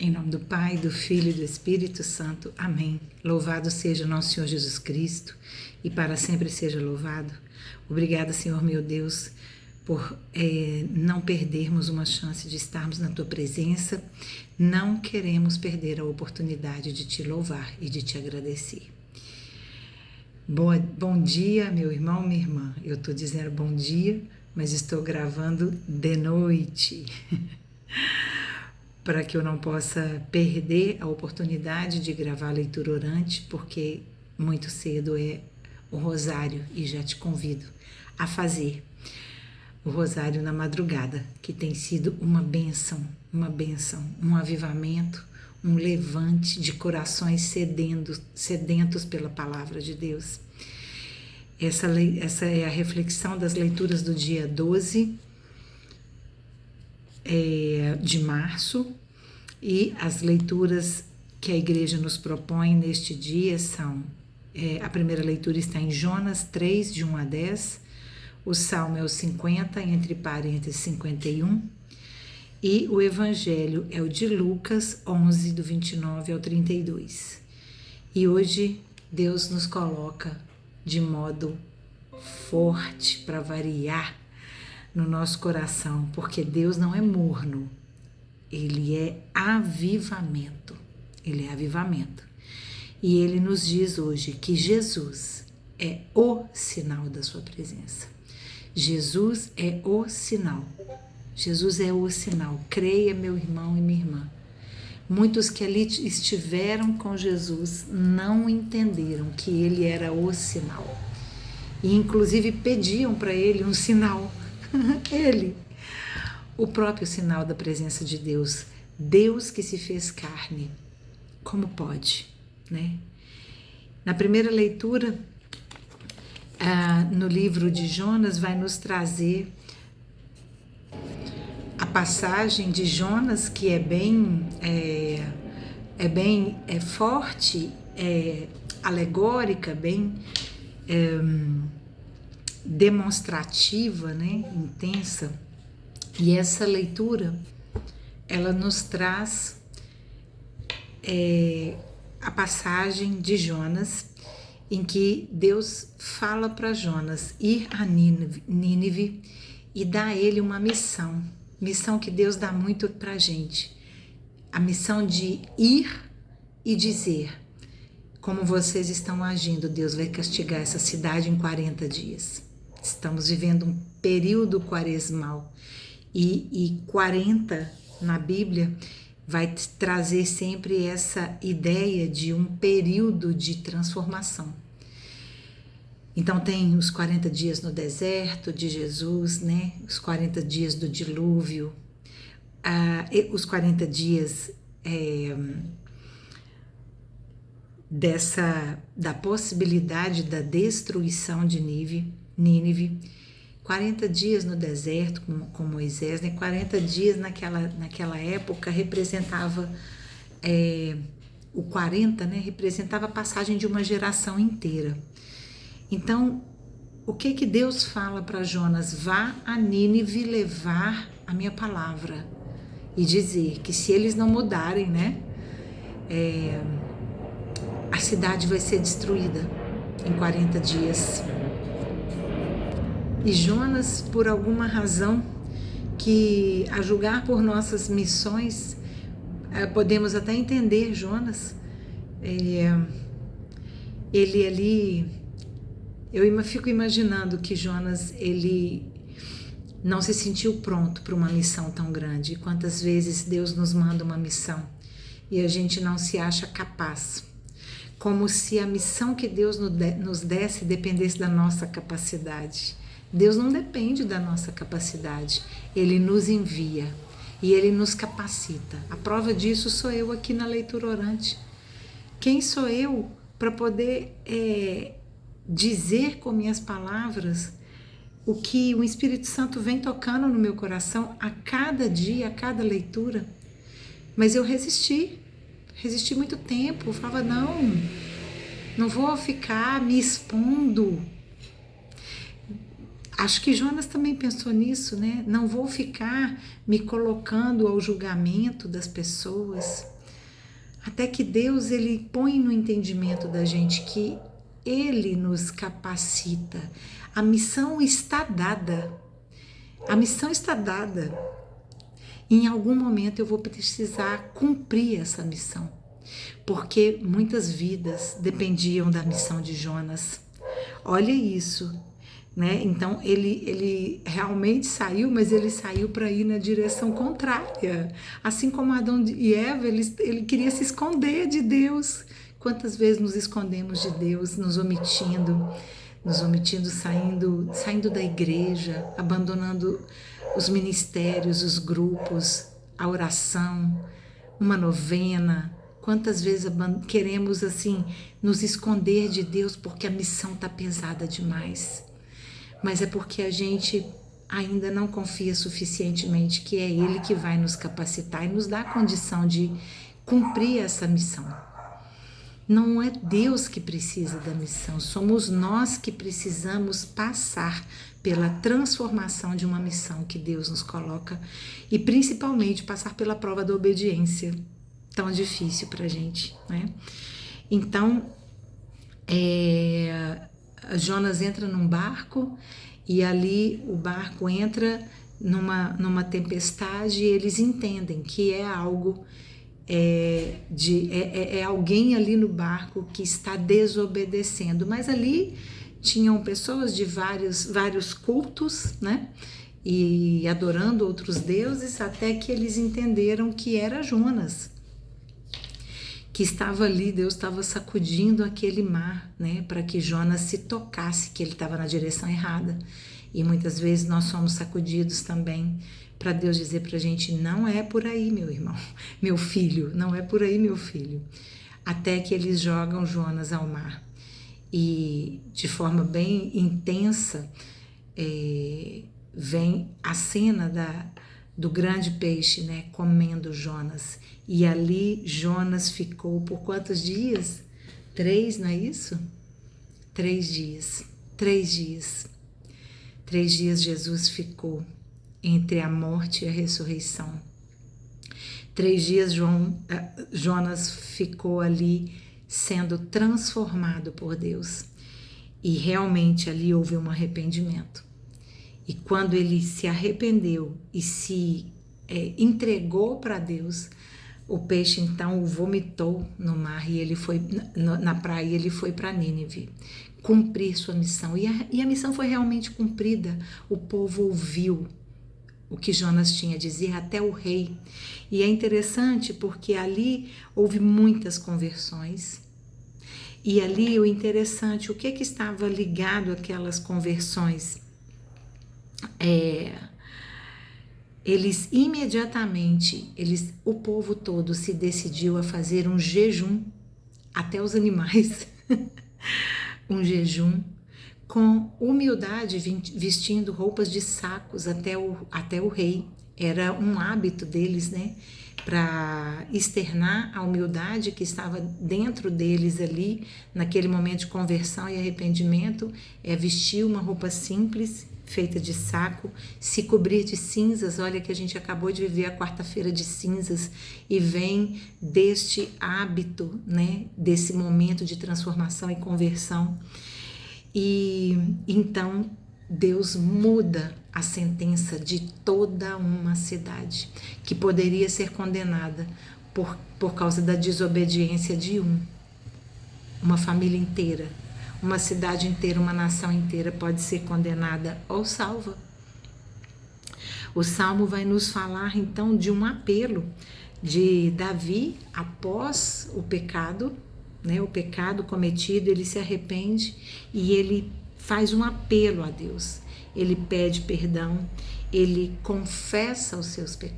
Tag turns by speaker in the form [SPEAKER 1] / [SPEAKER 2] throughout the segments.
[SPEAKER 1] Em nome do Pai, do Filho e do Espírito Santo. Amém. Louvado seja nosso Senhor Jesus Cristo e para sempre seja louvado. Obrigada, Senhor meu Deus, por não perdermos uma chance de estarmos na Tua presença. Não queremos perder a oportunidade de Te louvar e de Te agradecer. Bom dia, meu irmão, minha irmã. Eu estou dizendo bom dia, mas estou gravando de noite. Para que eu não possa perder a oportunidade de gravar a leitura orante, porque muito cedo é o rosário e já te convido a fazer o rosário na madrugada, que tem sido uma bênção, um avivamento, um levante de corações sedentos pela palavra de Deus. Essa é a reflexão das leituras do dia 12 de março, e as leituras que a igreja nos propõe neste dia são, a primeira leitura está em Jonas 3, de 1 a 10, o Salmo é o 50, entre parênteses 51, e o Evangelho é o de Lucas 11, do 29 ao 32. E hoje Deus nos coloca de modo forte, para variar, no nosso coração, porque Deus não é morno, Ele é avivamento, Ele é avivamento. E Ele nos diz hoje que Jesus é o sinal da sua presença. Jesus é o sinal, Jesus é o sinal. Creia, meu irmão e minha irmã. Muitos que ali estiveram com Jesus não entenderam que Ele era o sinal. E inclusive pediam para Ele um sinal. Ele, o próprio sinal da presença de Deus, Deus que se fez carne, como pode, né? Na primeira leitura, no livro de Jonas, vai nos trazer a passagem de Jonas, que é bem forte, alegórica, bem demonstrativa, né, intensa. E essa leitura, ela nos traz a passagem de Jonas, em que Deus fala para Jonas ir a Nínive e dá a ele uma missão que Deus dá muito para a gente, a missão de ir e dizer: como vocês estão agindo, Deus vai castigar essa cidade em 40 dias. Estamos vivendo um período quaresmal e 40 na Bíblia vai trazer sempre essa ideia de um período de transformação. Então tem os 40 dias no deserto de Jesus, né? Os 40 dias do dilúvio, os 40 dias da possibilidade da destruição de Nínive, 40 dias no deserto com Moisés, né? 40 dias naquela época representava, o 40, né? Representava a passagem de uma geração inteira. Então, o que Deus fala para Jonas? Vá a Nínive levar a minha palavra e dizer que se eles não mudarem, né? A cidade vai ser destruída em 40 dias. E Jonas, por alguma razão, que a julgar por nossas missões, podemos até entender Jonas, ele ali, eu fico imaginando que Jonas, ele não se sentiu pronto para uma missão tão grande. Quantas vezes Deus nos manda uma missão e a gente não se acha capaz, como se a missão que Deus nos desse dependesse da nossa capacidade. Deus não depende da nossa capacidade, Ele nos envia e Ele nos capacita. A prova disso sou eu aqui na leitura orante. Quem sou eu para poder dizer com minhas palavras o que o Espírito Santo vem tocando no meu coração a cada dia, a cada leitura? Mas eu resisti muito tempo. Eu falava, não vou ficar me expondo. Acho que Jonas também pensou nisso, né? Não vou ficar me colocando ao julgamento das pessoas. até que Deus ele põe no entendimento da gente que Ele nos capacita. A missão está dada. A missão está dada. Em algum momento eu vou precisar cumprir essa missão, porque muitas vidas dependiam da missão de Jonas. Olha isso, né? Então ele realmente saiu, mas ele saiu para ir na direção contrária. Assim como Adão e Eva, ele queria se esconder de Deus. Quantas vezes nos escondemos de Deus, nos omitindo, saindo da igreja, abandonando os ministérios, os grupos, a oração, uma novena. Quantas vezes queremos assim nos esconder de Deus porque a missão está pesada demais. Mas é porque a gente ainda não confia suficientemente que é Ele que vai nos capacitar e nos dar a condição de cumprir essa missão. Não é Deus que precisa da missão, somos nós que precisamos passar pela transformação de uma missão que Deus nos coloca e principalmente passar pela prova da obediência, tão difícil para a gente, né? Então, Jonas entra num barco e ali o barco entra numa tempestade e eles entendem que é algo... É alguém ali no barco que está desobedecendo, mas ali tinham pessoas de vários cultos, né? E adorando outros deuses, até que eles entenderam que era Jonas, que estava ali, Deus estava sacudindo aquele mar, né? Para que Jonas se tocasse que ele estava na direção errada. E muitas vezes nós somos sacudidos também, para Deus dizer para a gente, não é por aí, meu irmão, meu filho, não é por aí, meu filho. Até que eles jogam Jonas ao mar. E de forma bem intensa, vem a cena do grande peixe, né, comendo Jonas. E ali Jonas ficou por quantos dias? 3, não é isso? 3 dias. 3 dias. 3 dias Jesus ficou entre a morte e a ressurreição. 3 dias Jonas ficou ali sendo transformado por Deus. E realmente ali houve um arrependimento. E quando ele se arrependeu e se entregou para Deus, o peixe então o vomitou no mar e ele foi na praia e ele foi para Nínive cumprir sua missão. E a missão foi realmente cumprida. O povo ouviu o que Jonas tinha a dizer, até o rei. E é interessante porque ali houve muitas conversões. E ali o interessante, o que estava ligado àquelas conversões? Eles imediatamente, o povo todo se decidiu a fazer um jejum, até os animais, um jejum, com humildade, vestindo roupas de sacos até o rei. Era um hábito deles, né? Para externar a humildade que estava dentro deles ali, naquele momento de conversão e arrependimento, vestir uma roupa simples, feita de saco, se cobrir de cinzas. Olha que a gente acabou de viver a quarta-feira de cinzas e vem deste hábito, né? Desse momento de transformação e conversão. E então Deus muda a sentença de toda uma cidade que poderia ser condenada por causa da desobediência de uma família inteira, uma cidade inteira, uma nação inteira pode ser condenada ou salva. O Salmo vai nos falar então de um apelo de Davi após o pecado, né, o pecado cometido, ele se arrepende e ele faz um apelo a Deus. Ele pede perdão, ele confessa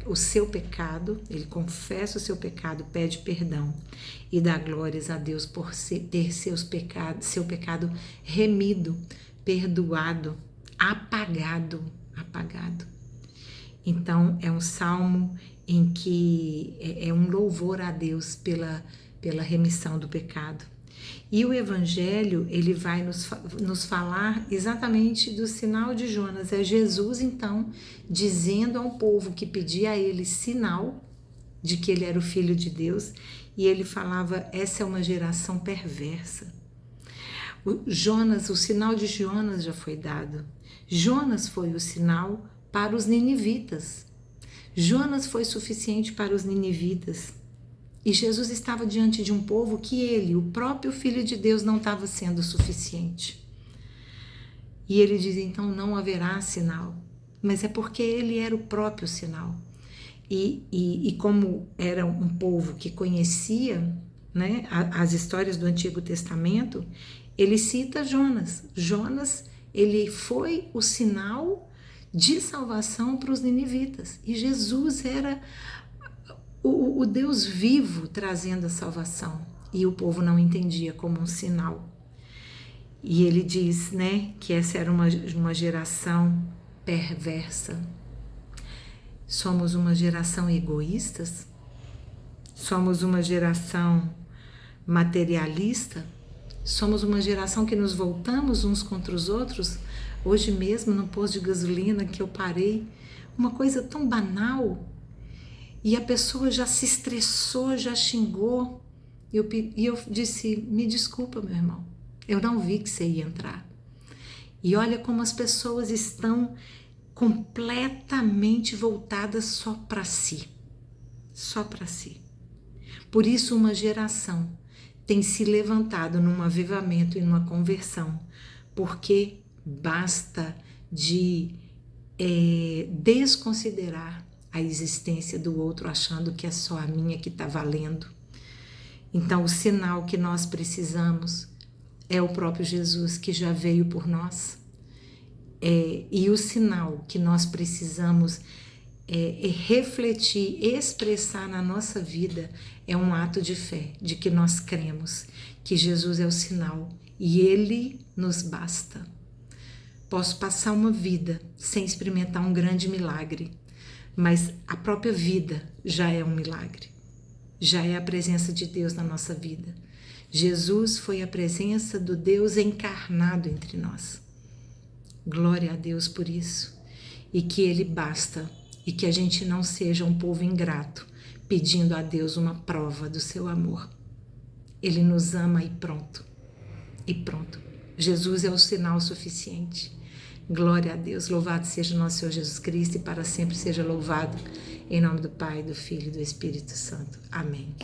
[SPEAKER 1] o seu pecado, ele confessa o seu pecado, pede perdão e dá glórias a Deus por ter seu pecado remido, perdoado, apagado. Então é um salmo em que é um louvor a Deus pela remissão do pecado. E o Evangelho, ele vai nos falar exatamente do sinal de Jonas. É Jesus, então, dizendo ao povo que pedia a ele sinal de que ele era o Filho de Deus, e ele falava: essa é uma geração perversa. O sinal de Jonas já foi dado. Jonas foi o sinal para os ninivitas. Jonas foi suficiente para os ninivitas. E Jesus estava diante de um povo que ele, o próprio Filho de Deus, não estava sendo suficiente. E ele diz: então não haverá sinal. Mas é porque ele era o próprio sinal. E como era um povo que conhecia, né, as histórias do Antigo Testamento, ele cita Jonas. Jonas, ele foi o sinal de salvação para os ninivitas. E Jesus era o Deus vivo trazendo a salvação. E o povo não entendia como um sinal. E ele diz, né, que essa era uma geração perversa. Somos uma geração egoístas? Somos uma geração materialista? Somos uma geração que nos voltamos uns contra os outros? Hoje mesmo, no posto de gasolina que eu parei, uma coisa tão banal, e a pessoa já se estressou, já xingou, e eu disse: me desculpa, meu irmão, eu não vi que você ia entrar. E olha como as pessoas estão completamente voltadas só para si. Só para si. Por isso uma geração tem se levantado num avivamento e numa conversão, porque basta de desconsiderar a existência do outro, achando que é só a minha que está valendo. Então o sinal que nós precisamos é o próprio Jesus, que já veio por nós. E o sinal que nós precisamos refletir, expressar na nossa vida é um ato de fé, de que nós cremos que Jesus é o sinal e Ele nos basta. Posso passar uma vida sem experimentar um grande milagre, mas a própria vida já é um milagre, já é a presença de Deus na nossa vida. Jesus foi a presença do Deus encarnado entre nós. Glória a Deus por isso, e que Ele basta, e que a gente não seja um povo ingrato, pedindo a Deus uma prova do seu amor. Ele nos ama e pronto, e pronto. Jesus é o sinal suficiente. Glória a Deus, louvado seja o nosso Senhor Jesus Cristo, e para sempre seja louvado, em nome do Pai, do Filho e do Espírito Santo. Amém.